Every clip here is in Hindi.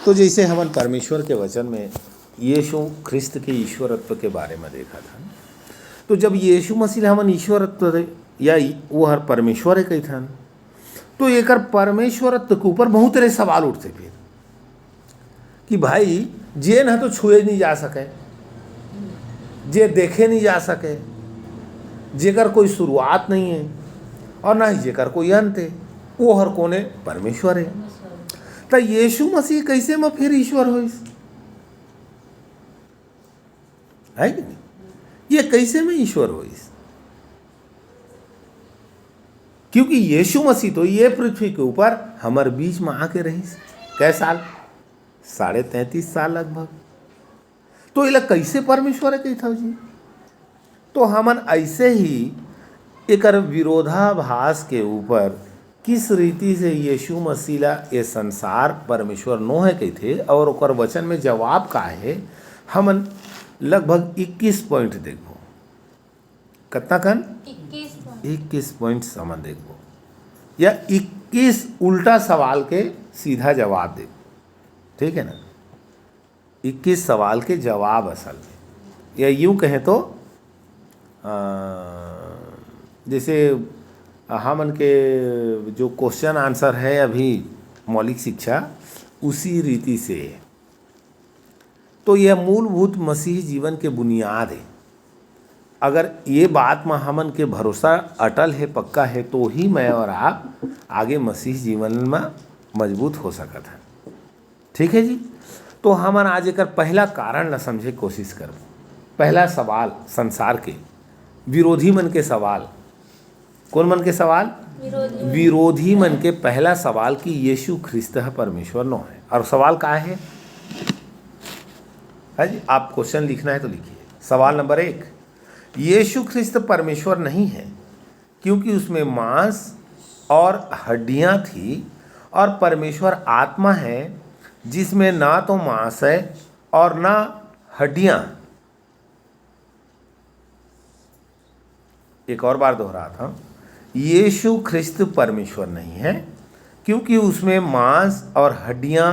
तो जैसे हमन परमेश्वर के वचन में यीशु ख्रिस्त के ईश्वरत्व के बारे में देखा था, तो जब यीशु मसीह हमन ईश्वरत्व या वो हर परमेश्वर है कही था, तो एक परमेश्वरत्व के ऊपर बहुत तरह सवाल उठते फिर कि भाई जे न तो छुए नहीं जा सके, जे देखे नहीं जा सके, जेकर कोई शुरुआत नहीं है और ना ही जेकर कोई अंत है, वो हर कोने परमेश्वर है। तो यीशु मसीह कैसे में फिर ईश्वर हो है कि नहीं? ये कैसे में ईश्वर हो? क्योंकि यीशु मसीह तो ये पृथ्वी के ऊपर हमारे बीच में आके रही कै साल, 33.5 साल लगभग। तो ये कैसे परमेश्वर है कही था जी? तो हमन ऐसे ही एक विरोधाभास के ऊपर किस रीति से यीशु मसीह ये संसार परमेश्वर नो है कही थे और ओकर वचन में जवाब का है, हमन लगभग 21 पॉइंट देखो। कितना कन 21 पॉइंट समझ देखो, या 21 उल्टा सवाल के सीधा जवाब देखो, ठीक है ना? 21 सवाल के जवाब असल में, या यूँ कहें तो जैसे हमन के जो क्वेश्चन आंसर है अभी मौलिक शिक्षा, उसी रीति से है। तो यह मूलभूत मसीह जीवन के बुनियाद है। अगर ये बात में हमन के भरोसा अटल है, पक्का है, तो ही मैं और आप आगे मसीह जीवन में मजबूत हो सकता है। ठीक है जी? तो हमन आज एक पहला कारण न समझे कोशिश कर। पहला सवाल संसार के विरोधी मन के सवाल, कौन मन के सवाल? विरोधी मन के पहला सवाल कि यीशु ख्रिस्त परमेश्वर नो है। और सवाल क्या है जी? आप क्वेश्चन लिखना है तो लिखिए। सवाल नंबर 1, यीशु ख्रिस्त परमेश्वर नहीं है क्योंकि उसमें मांस और हड्डियां थी, और परमेश्वर आत्मा है जिसमें ना तो मांस है और ना हड्डियां। एक और बार दोहराता हूं, यीशु ख्रिस्त परमेश्वर नहीं है क्योंकि उसमें मांस और हड्डियां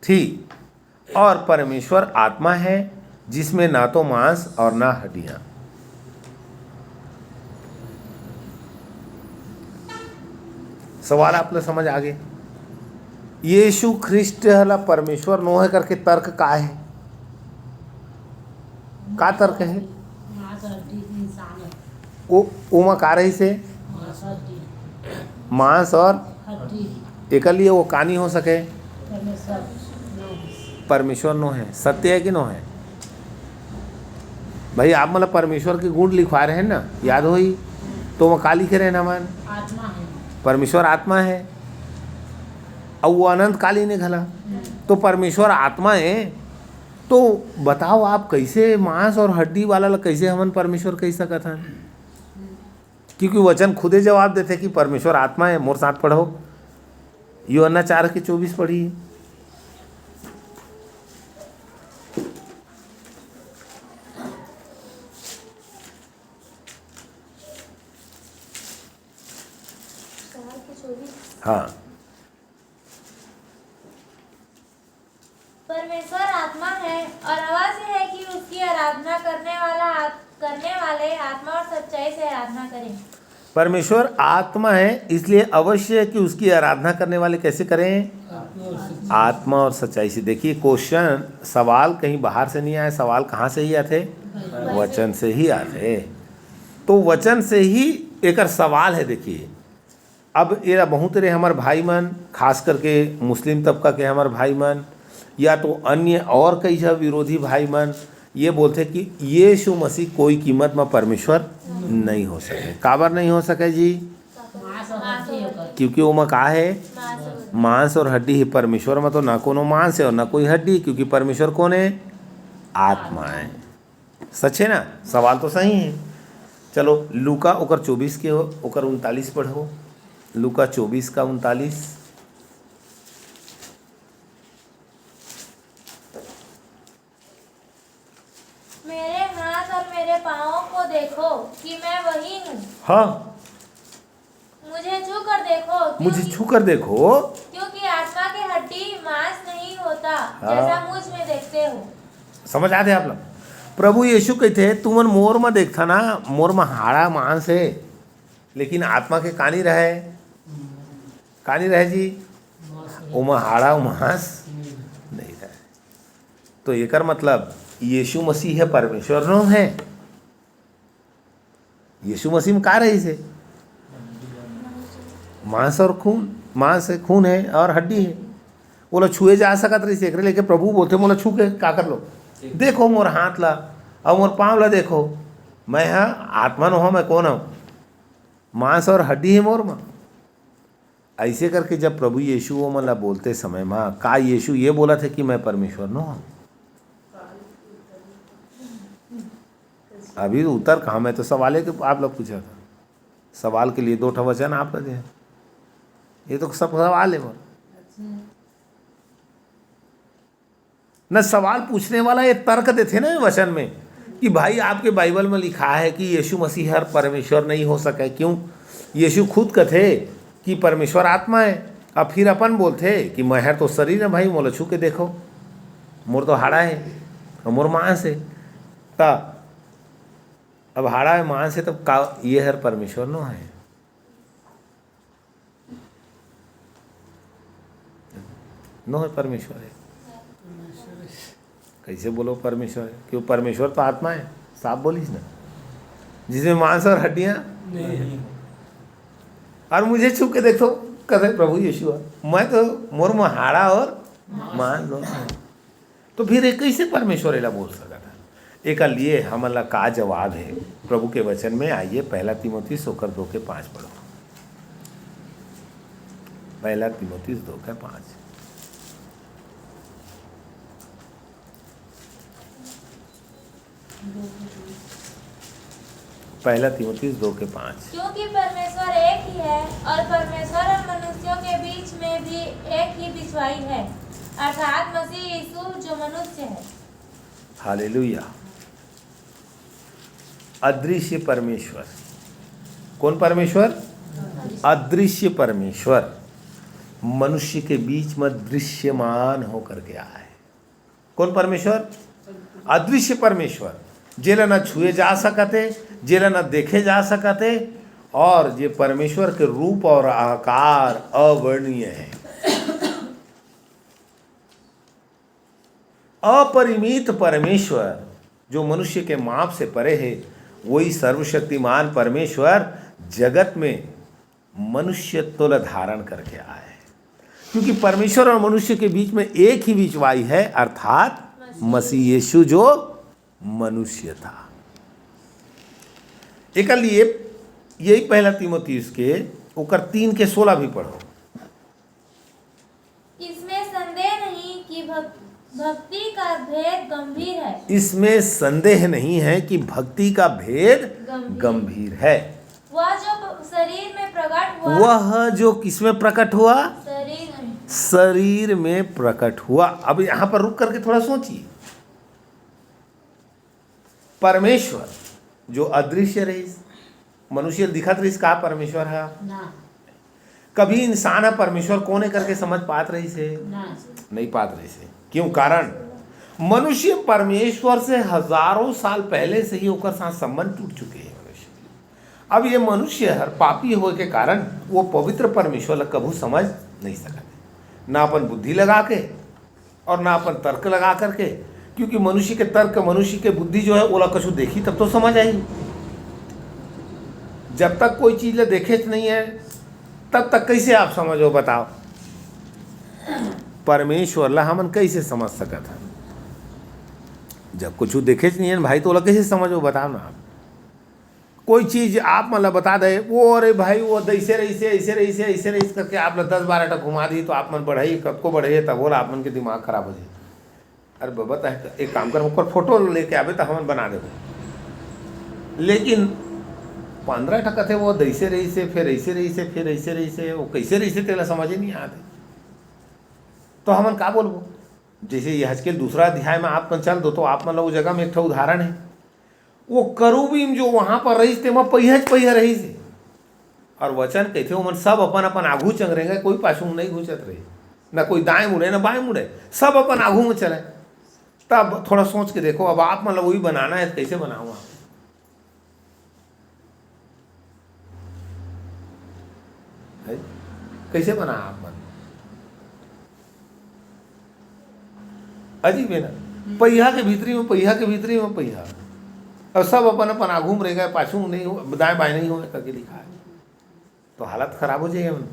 थी, और परमेश्वर आत्मा है जिसमें ना तो मांस और ना हड्डियां। सवाल आप लोग समझ आ गए? यीशु ख्रिस्ट हला परमेश्वर नो है करके तर्क का है? का तर्क है वो का रही से मांस और एक लिए वो कहानी हो सके परमेश्वर नो है। सत्य है कि नो है भाई? आप मतलब परमेश्वर के गुण लिखवा रहे हैं ना, याद हो ही तो वो का लिखे रहे ना मन? परमेश्वर आत्मा है और वो अनंत कालीन है घला। तो परमेश्वर आत्मा है, तो बताओ आप कैसे मांस और हड्डी वाला कैसे हमन परमेश्वर कह सकत हन? क्योंकि वचन खुदे जवाब देते कि परमेश्वर आत्मा है। मोर साथ पढ़ो, यूहन्ना 4:24 पढ़िए। हाँ, परमेश्वर आत्मा है और अवश्य है कि उसकी आराधना करने वाले आत्मा और सच्चाई से आराधना करें। परमेश्वर आत्मा है, इसलिए अवश्य है कि उसकी आराधना करने वाले कैसे करें? आत्मा और सच्चाई से। देखिए क्वेश्चन, सवाल कहीं बाहर से नहीं आए, सवाल कहाँ से ही आते? वचन से ही आते। तो वचन से ही एक सवाल है। देखिए अब ये बहुत रहे हमारे भाई मन, खास करके मुस्लिम तबका के हमारे भाई मन, या तो अन्य और कई विरोधी भाई मन ये बोलते कि यीशु मसीह कोई कीमत में परमेश्वर नहीं हो सके। काबर नहीं हो सके जी? क्योंकि वो में का है? मांस और हड्डी है। परमेश्वर में तो ना कोनो मांस है और ना कोई हड्डी, क्योंकि परमेश्वर कौन है? आत्मा है। सच है ना? सवाल तो सही है। चलो लूका ओकर 24 के ओकर 39 पढ़ो। लूका 24 का 39। मेरे हाथ और मेरे पाँवों को देखो कि मैं वही हूँ। हाँ, मुझे छू कर देखो मुझे छू कर देखो, क्योंकि आत्मा की हड्डी, मांस जैसा मुझ में देखते हो। समझ आते आप लोग? प्रभु यीशु कहते तुमन मोर में देखता ना, मोर में हाड़ा मांस है, लेकिन आत्मा के कानी रहे जी, उमा हाड़ा मांस नहीं रहे। तो एकर मतलब यीशु मसीह है परमेश्वर नो है। यीशु मसीह में का रही से? मांस और खून, मांस है, खून है और हड्डी है। बोला छुए जा सकत रही से, लेके प्रभु बोलते मोला छू के का कर लो, देखो मोर हाथ ला और मोर पाँव ला देखो, मैं हाँ आत्मा न हो, मैं कौन हूँ? मांस और हड्डी है मोर में। ऐसे करके जब प्रभु यीशु वो मतलब बोलते समय माँ का यीशु ये बोला था कि मैं परमेश्वर न हूँ? अभी उत्तर कहाँ, मैं तो सवाल है कि आप लोग पूछा था, सवाल के लिए 2 वचन आप दे, ये तो सब सवाल है मोर न। सवाल पूछने वाला ये तर्क देते ना वचन में कि भाई आपके बाइबल में लिखा है कि यीशु मसीह हर परमेश्वर नहीं हो सके। क्यों? यीशु खुद कथे कि परमेश्वर आत्मा है, अब फिर अपन बोलते कि मैं तो शरीर है भाई, मोला छू के देखो, मोर तो हाड़ा है और मोर मांस है। ता अब हाड़ा है मांस है तब का ये हर परमेश्वर नो है? नो है परमेश्वर है। कैसे बोलो परमेश्वर है? क्यों? परमेश्वर तो आत्मा है, साफ बोलीस ना, जिसमें मांस और हड्डियां नहीं। और मुझे छू के देखो कहे प्रभु यीशु है, मैं तो मोर में हाड़ा और मांस दो। तो फिर एक कैसे परमेश्वर एला बोल सकता? एक लिए हमला का जवाब है प्रभु के वचन में। आइए 1 तीमुथियुस 2:5 पढ़ो। 1 तीमुथियुस 2:5। पहला तीमुथियुस 2:5। क्योंकि परमेश्वर एक ही है और परमेश्वर और मनुष्यों के बीच में भी एक ही बिछवाई है, अर्थात मसीह यीशु जो मनुष्य है। हालेलुया। अदृश्य परमेश्वर। कौन परमेश्वर? अदृश्य परमेश्वर मनुष्य के बीच में दृश्यमान होकर के आया है। कौन परमेश्वर? अदृश्य परमेश्वर, जेला न छुए जा सकते, जेला न देखे जा सकते, और ये परमेश्वर के रूप और आकार अवर्णनीय है, अपरिमित परमेश्वर जो मनुष्य के माप से परे है, वही सर्वशक्तिमान परमेश्वर जगत में मनुष्य तुल्य धारण करके आया है। क्योंकि परमेश्वर और मनुष्य के बीच में एक ही बिचवाई है, अर्थात मसीह यीशु जो मनुष्य था। एक लिए यही 1 तीमुथियुस के 3:16 भी पढ़ो। इसमें संदेह नहीं कि भक्ति का भेद गंभीर है। इसमें संदेह नहीं है कि भक्ति का भेद गंभीर है। वह जो शरीर में प्रकट हुआ, वह जो किसमें प्रकट हुआ? शरीर में प्रकट हुआ। अब यहां पर रुक करके थोड़ा सोचिए। परमेश्वर जो अदृश्य रही, मनुष्य दिखत रही, का परमेश्वर है ना। कभी इंसान परमेश्वर कोने करके समझ पात रही से नहीं पात रही से। क्यों? कारण मनुष्य परमेश्वर से हजारों साल पहले से ही होकर साथ संबंध टूट चुके हैं। मनुष्य अब ये मनुष्य हर पापी हो के कारण वो पवित्र परमेश्वर कभू समझ नहीं सकते, ना अपन बुद्धि लगा के और ना अपन तर्क लगा करके। क्योंकि मनुष्य के तर्क, मनुष्य के बुद्धि जो है वो कछु देखी तब तो समझ आई। जब तक कोई चीज देखे नहीं है तब तक कैसे आप समझो? बताओ परमेश्वर ला हमन कैसे समझ सकत है? जब कुछ देखे नहीं है भाई तो ओला कैसे समझो? बताओ ना। आप कोई चीज आप मतलब बता दे, वो अरे भाई वो ऐसे रही से ऐसे रही से ऐसे रही करके आप 10-12 टक घुमा दी तो आप मन बढ़ाई कब को बढ़े तब बोला आप मन के दिमाग खराब हो जाए। अरे बाबा एक काम कर, ऊपर फोटो लेके आवे तो हम बना देबो। लेकिन 15 टका थे वो ऐसे रही से, फिर ऐसे रही से, फिर ऐसे रही से, वो कैसे रही से तेला समझ ही नहीं आते। तो हमन का बोलबो? जैसे यहजकेल 2 अध्याय में आप चल दो तो आप मतलब वो जगह में एक ठो उदाहरण है। वो करूबीम जो वहां पर रही थे वह पहिया रही से, और वचन कहते वो मन सब अपन अपन आगू चंग रहेंगे, कोई पाछू नहीं घुसत रही, ना कोई दाएं मुड़े ना बाएं मुड़े, सब अपन आगू में चले। तब थोड़ा सोच के देखो, अब आप मतलब वही बनाना है, कैसे बनाऊंगा? कैसे बना आप मन? अजीब है ना, पहिया के भीतरी में पहिया के भीतरी में पहिया, और सब अपन अपन आगू में रह गए, पाछू नहीं हो, दाएं बाएं नहीं हो करके लिखा है, तो हालत खराब हो जाएगी। मन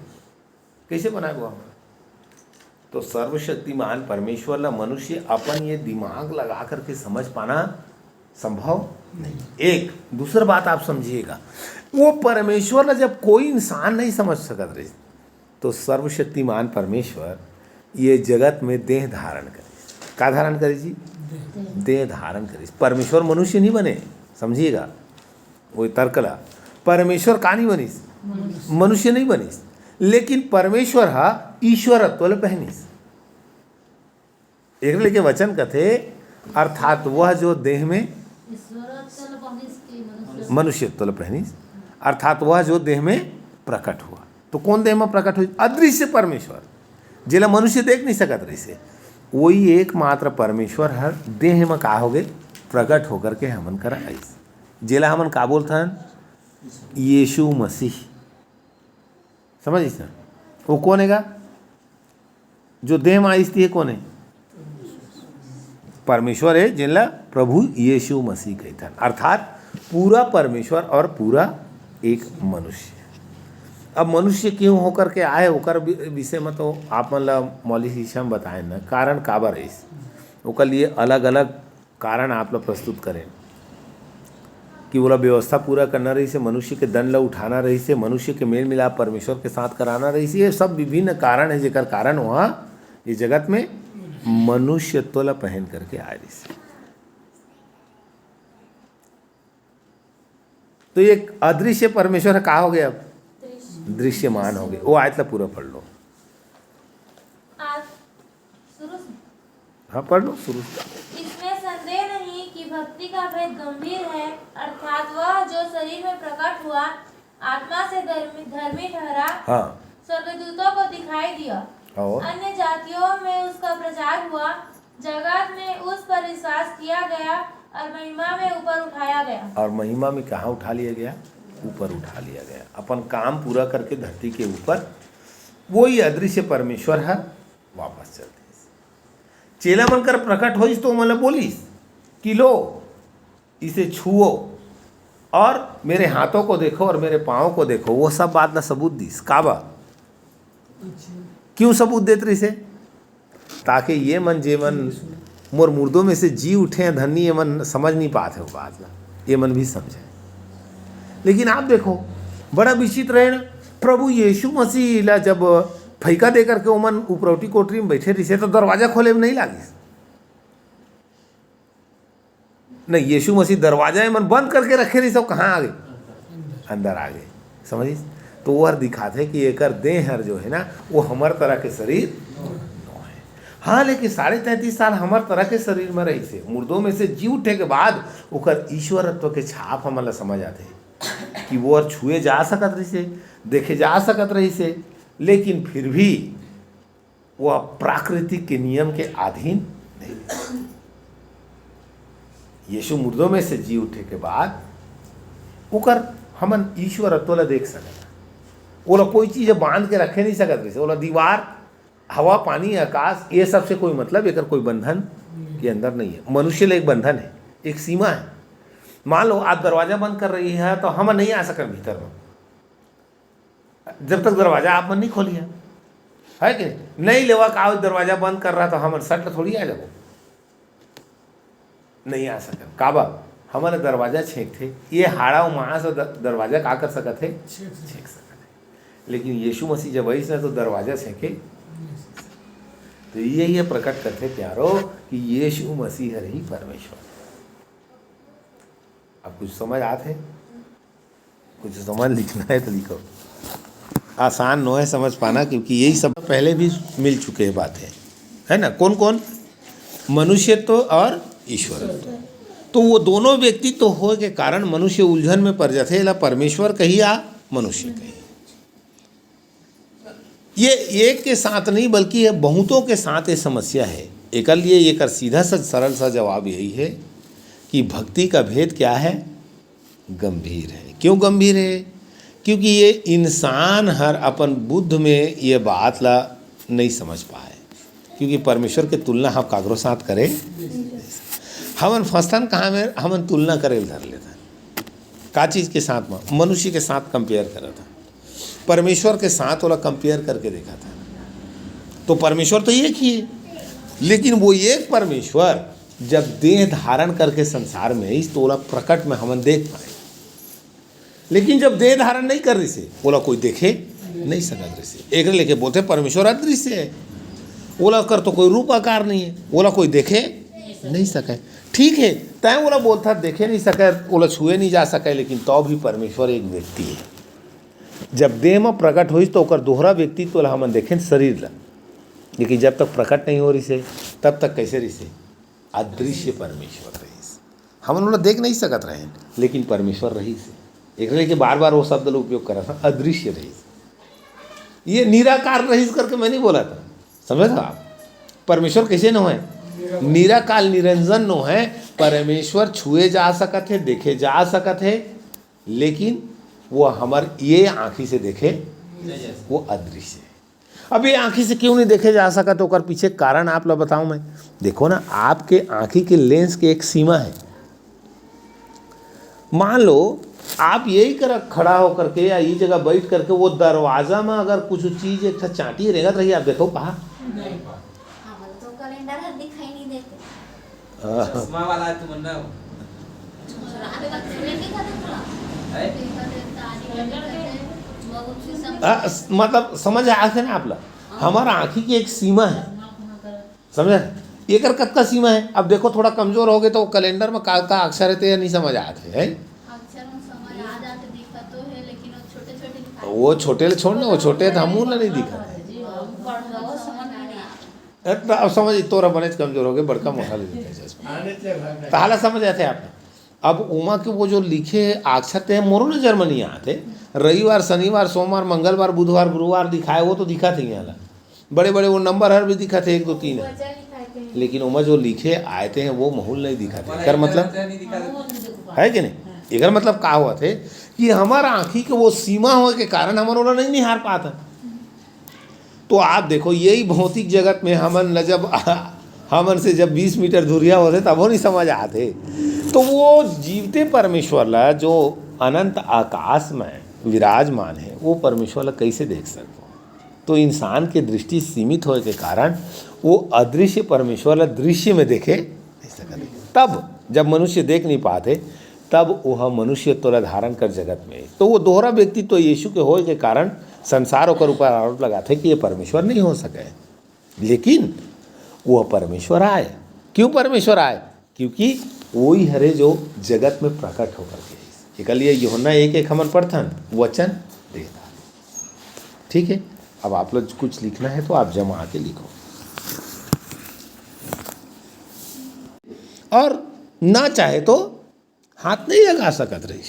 कैसे बनाए वो हमारा? तो सर्वशक्तिमान परमेश्वर ला मनुष्य अपन ये दिमाग लगा करके समझ पाना संभव नहीं। एक दूसरा बात आप समझिएगा, वो परमेश्वर ला जब कोई इंसान नहीं समझ सकत रहे, तो सर्वशक्तिमान परमेश्वर ये जगत में देह धारण करे। का धारण करे जी? देह धारण करे। परमेश्वर मनुष्य नहीं बने, समझिएगा, वो तर्कला परमेश्वर का नहीं बनिस, मनुष्य नहीं बनिस, लेकिन परमेश्वर हा ईश्वरत्व ले पहनिस। एक लेके वचन कथे, अर्थात वह जो देह में मनुष्यत्व ले पहनिस, अर्थात वह जो देह में प्रकट हुआ। तो कौन देह में प्रकट हुई? अदृश्य परमेश्वर, जिला मनुष्य देख नहीं सकत रही से, वही एकमात्र परमेश्वर हर देह में का हो गए प्रकट होकर के हमन करा आइस, जिला हमन का बोलथन यीशु मसीह। समझिस ना? वो कौन हैगा जो देह में आइस थी? कौन है? परमेश्वर है, जिला प्रभु यीशु मसीह कहथन, अर्थात पूरा परमेश्वर और पूरा एक मनुष्य। अब मनुष्य क्यों होकर के आए ओकर विषय में तो आप मन ला मौलिक शिक्षा में बताएं ना, कारण काबर है, ओकर लिए अलग अलग कारण आप लोग प्रस्तुत करें कि बोला व्यवस्था पूरा करना रही से, मनुष्य के दंड ला उठाना रही से, मनुष्य के मेल मिलाप परमेश्वर के साथ कराना रही से। ये सब विभिन्न कारण है, जेकर कारण वहाँ ये जगत में मनुष्यत्व ला पहन करके आए रही से। तो एक अदृश्य परमेश्वर का हो गया, अब दृश्यमान हो गए। वो आयत ला पूरा पढ़ लो। हाँ पढ़ लो शुरू। इसमें संदेह नहीं कि भक्ति का भेद गंभीर है, अर्थात वह जो शरीर में प्रकट हुआ, आत्मा से धर्मी ठहरा, हाँ, स्वर्गदूतों को दिखाई दिया, और अन्य जातियों में उसका प्रचार हुआ, जगत में उस पर विश्वास किया गया और महिमा में ऊपर उठाया गया। और महिमा में कहाँ उठा लिया गया? ऊपर उठा लिया गया। अपन काम पूरा करके धरती के ऊपर वही अदृश्य परमेश्वर है वापस चलते। चेला बनकर प्रकट होइस तो मतलब बोलिस कि लो इसे छुओ और मेरे हाथों को देखो और मेरे पाँव को देखो। वो सब बात ना सबूत दीस काबा। क्यों सबूत देत रही से? ताकि ये मन जे मन मोर मुर्दों में से जी उठे हैं धनी, ये मन समझ नहीं पाते हो बात ना, ये मन भी समझे। लेकिन आप देखो बड़ा विचित्र है ना, प्रभु यीशु मसीह ला जब फैका दे करके ओमन उपरौटी कोठरी में बैठे रही से तो दरवाजा खोले में नहीं लागिस। नहीं, यीशु मसीह दरवाजा मन बंद करके रखे रही सब, कहाँ आ गए? अंदर आ गए। समझिस? तो वह दिखाते कि एकर देह हर जो है ना वो हमार तरह के शरीर न है। हाँ, लेकिन 33.5 साल हमार तरह के शरीर में रही से, मुर्दों में से जी उठे के बाद ओकर ईश्वरत्व के छाप हमारा समझ आते कि वो और छुए जा सकत रही से, देखे जा सकत रही से, लेकिन फिर भी वह प्राकृतिक के नियम के अधीन नहीं। यीशु मुर्दों में से जी उठे के बाद ओकर हमन ईश्वरत्व ला देख सकत। ओला कोई चीज बांध के रखे नहीं सकत रही। ओला दीवार, हवा, पानी, आकाश ये सब से कोई मतलब, एकर कोई बंधन के अंदर नहीं है। मनुष्य ला एक बंधन है, एक सीमा है। मान लो आप दरवाजा बंद कर रही है तो हम नहीं आ सकते भीतर में, जब तक दरवाजा आप मन नहीं खोली है कि नहीं? लेवा का दरवाजा बंद कर रहा तो हम सट थोड़ी आ जाओ, नहीं आ सकते। काबा हमारे दरवाजा छेक थे, ये हाड़ा वहाँ से दरवाजा का कर सकत थे, छेक सकते। लेकिन यीशु मसीह जब वही से तो दरवाजा छेके। तो ये प्रकट करते प्यारो कि यीशु मसीह ही परमेश्वर। अब कुछ समझ आते? कुछ समझ लिखना है तो लिखो। आसान नो है समझ पाना, क्योंकि यही सब पहले भी मिल चुके हैं बातें, है ना? कौन कौन? मनुष्यत्व और ईश्वरत्व। तो वो दोनों व्यक्तित्व हो के कारण मनुष्य उलझन में पड़ जाते। ला परमेश्वर कही या मनुष्य कही। ये एक के साथ नहीं बल्कि ये बहुतों के साथ ये समस्या है। एक लिए एक सीधा सा सरल सा जवाब यही है कि भक्ति का भेद क्या है, गंभीर है। क्यों गंभीर है? क्योंकि ये इंसान हर अपन बुद्ध में ये बात ला नहीं समझ पाए, क्योंकि परमेश्वर के तुलना हम कागरो साथ करें, हमन फंसतन कहाँ में, हमन तुलना करे धर लेता का चीज़ के साथ में, मनुष्य के साथ कंपेयर करा था, परमेश्वर के साथ वाला कंपेयर करके देखा था। तो परमेश्वर तो एक ही है, लेकिन वो एक परमेश्वर जब देह धारण करके संसार में इस तोला प्रकट में हमन देख पाए, लेकिन जब देह धारण नहीं कर रही से बोला कोई देखे नहीं सकत रही से। एक लेके बोलते परमेश्वर अदृश्य है, बोला कर तो कोई रूप आकार नहीं है, बोला कोई देखे नहीं सके। ठीक है, तय बोला बोलता देखे नहीं सके, बोला छुए नहीं जा सके, लेकिन तो भी परमेश्वर एक व्यक्ति है। जब देह में प्रकट हुई तो ओकर दोहरा व्यक्तित्व ला हमन देखें शरीर ला, लेकिन जब तक प्रकट नहीं हो रही से तब तक कैसे रही से अदृश्य परमेश्वर रही से। हमन लोग देख नहीं सकत रहे, लेकिन परमेश्वर रही से। एक लेके बार बार वो शब्द लोग उपयोग करा था, अदृश्य रही से। ये निराकार रही करके मैं नहीं बोला था, समझ आप? परमेश्वर कैसे न है, निराकाल निरंजन नो है। परमेश्वर छुए जा सकत है, देखे जा सकत है, लेकिन वो हमार ये आँखी से देखे वो अदृश्य है। अब ये आँखी से क्यों नहीं देखे जा सका, तो कर पीछे कारण आप लोग बताऊं मैं। देखो ना, आपके आँखी के लेंस की एक सीमा है। मान लो आप यही कर खड़ा होकर के या ये जगह बैठ करके वो दरवाजा में अगर कुछ चीज एक चाटी रहेगा तो रही आप देखो कहा तो कैलेंडर दिखाई नहीं देते। चश्मा वाला है तुम ना अबे बात नहीं दिखाते थोड़ा मतलब समझ आते ना आप लोग, हमारा आँखी की एक सीमा है, समझे? एक कत्का सीमा है। अब देखो थोड़ा कमजोर हो गए तो कैलेंडर में का अक्षर है तो या नहीं समझ आते है, अक्षर में समझ आ जाते दिखा तो है, लेकिन वो छोटे छोटे दिखाई वो छोटे छोड़ना, वो छोटे तो हमू नहीं दिखा। वो समझ में नहीं आता। अब समझ तोरा बने कमजोर हो गए, बड़का मोटा ले देते ताला समझ आते आप। अब उमा के वो जो लिखे अक्षर थे मोरो नजर में नहीं आते। रविवार, शनिवार, सोमवार, मंगलवार, बुधवार, गुरुवार दिखाए वो तो दिखा थे यहाँ, बड़े बड़े वो नंबर हर भी दिखा थे 1 2 3 है, लेकिन उमा जो लिखे आए थे वो महूल नहीं दिखाते। कर मतलब है कि नहीं? एकर मतलब का हुआ थे कि हमारा आँखी के वो सीमा होने के कारण हमारा ओला नहीं निहार पाता। तो आप देखो यही भौतिक जगत में हमन न जब हमन से जब 20 मीटर दूरिया होते तब वो नहीं समझ आते, तो वो जीवते परमेश्वर ला जो अनंत आकाश में विराजमान है वो परमेश्वर ला कैसे देख सकते? तो इंसान के दृष्टि सीमित होने के कारण वो अदृश्य परमेश्वर ला दृश्य में देखे नहीं सकते। तब जब मनुष्य देख नहीं पाते तब वह मनुष्य तोला धारण कर जगत में, तो वो दोहरा व्यक्ति तो यीशु के होने के कारण संसार के ऊपर आरोप लगाते कि ये परमेश्वर नहीं हो सके, लेकिन वह परमेश्वर आए। क्यों परमेश्वर आए? क्योंकि वही हरे जो जगत में प्रकट होकर के। इसलिए यूहन्ना 1:1 हमन पढ़थन वचन देता। ठीक है, अब आप लोग कुछ लिखना है तो आप जमा के लिखो, और ना चाहे तो हाथ नहीं लगा सकत रही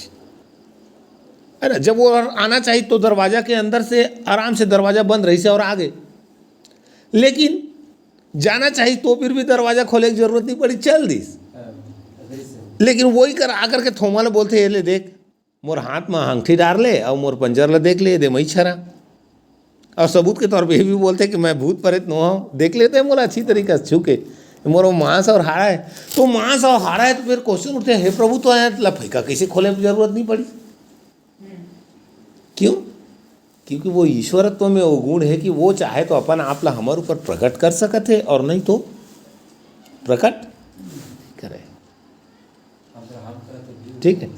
है ना। जब वो आना चाहिए तो दरवाजा के अंदर से आराम से दरवाजा बंद रही से और आगे, लेकिन जाना चाहिए तो फिर भी दरवाजा खोले की जरूरत नहीं पड़ी, चल दिस। लेकिन वही कर आकर के थोमा ले बोलते ये ले देख मोर हाथ में अंगठी डाल ले और मोर पंजर ला देख ले, दे मई छरा। और सबूत के तौर पे ये भी बोलते कि मैं भूत प्रेत नो हूँ, देख लेते हैं मोला अच्छी तरीके से छू के, मोर मांस और हाड़ा है। तो मांस और हाड़ा है तो फिर क्वेश्चन उठते हैं, हे प्रभु तो आया लफैका कैसे खोले की जरूरत नहीं पड़ी? क्यों? क्योंकि वो ईश्वरत्व में वो गुण है कि वो चाहे तो अपन आप ला हमारे ऊपर प्रकट कर सकते है और नहीं तो प्रकट करे। ठीक है,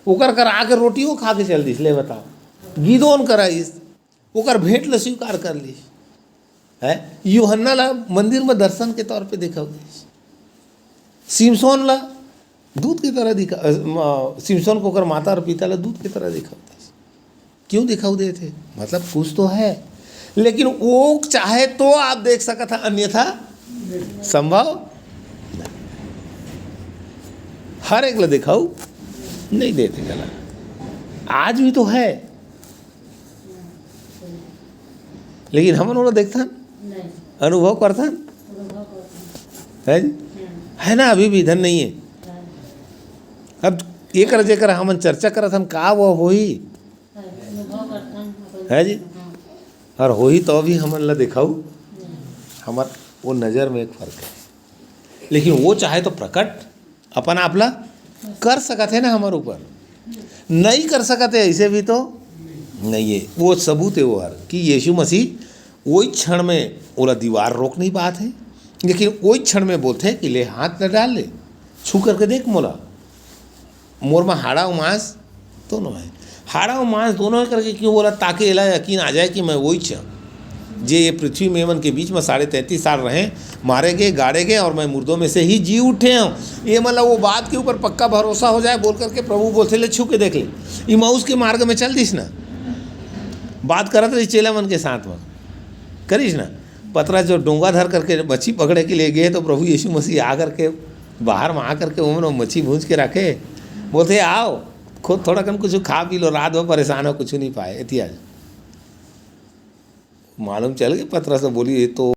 ओकर कर आके रोटियों खा के चल दिस, ले बताओ गीदोन कराइस, ओकर भेंट ला स्वीकार कर ली है। यूहन्ना ला मंदिर में दर्शन के तौर पे देखा, सिमसोन ला दूध की तरह दिखा, सिमसोन को ओकर माता और पिता ला दूध की तरह देखा। क्यों दिखाऊ दे थे? मतलब कुछ तो है, लेकिन वो चाहे तो आप देख सका था, अन्यथा संभव हर एक ला दिखाऊ नहीं देते गला। आज भी तो है, लेकिन हमन ओला देखथन, नहीं अनुभव करथन, अनुभव करते है जी? है ना, अभी भी धन नहीं है। अब एक जेकर हमन चर्चा करत हन का वो होही, अनुभव करते है जी? और होही तो भी हमन ला दिखाऊ, हमार वो नज़र में एक फर्क है। लेकिन वो चाहे तो प्रकट अपन आपला कर सकत है ना हमारे ऊपर, नहीं कर सकत है ऐसे भी तो नहीं है। वो सबूत है वो हर कि यीशु मसीह वही क्षण में ओला दीवार रोक नहीं पात है, लेकिन वही क्षण में बोलते हैं कि ले हाथ न डाल, ले छू करके देख मोला, मोर में हाड़ा और मांस दोनों है, हाड़ा और मांस दोनों है करके क्यों बोला, ताकि एला यकीन आ जाए कि मैं वही छ जे ये पृथ्वी में मन के बीच में 33.5 साल रहे, मारे गए, गाड़े गए और मैं मुर्दों में से ही जी उठे हूँ। ये मतलब वो बात के ऊपर पक्का भरोसा हो जाए बोल करके प्रभु बोलते ले छू के देख ले, इमाउस के मार्ग में चल दिस ना, बात करत रही चेला मन के साथ में करीस ना। पतरा जो डोंगा धर करके मच्छी पकड़े के लिए गए तो प्रभु यीशु मसीह आ करके बाहर में आ करके उन्होंने मच्छी भूंज के रखे, बोलते आओ खुद थोड़ा कम कुछ खा पी लो, रात भर परेशान हो कुछ नहीं पाए इतिहास। मालूम चल गया पतरा से बोली ये तो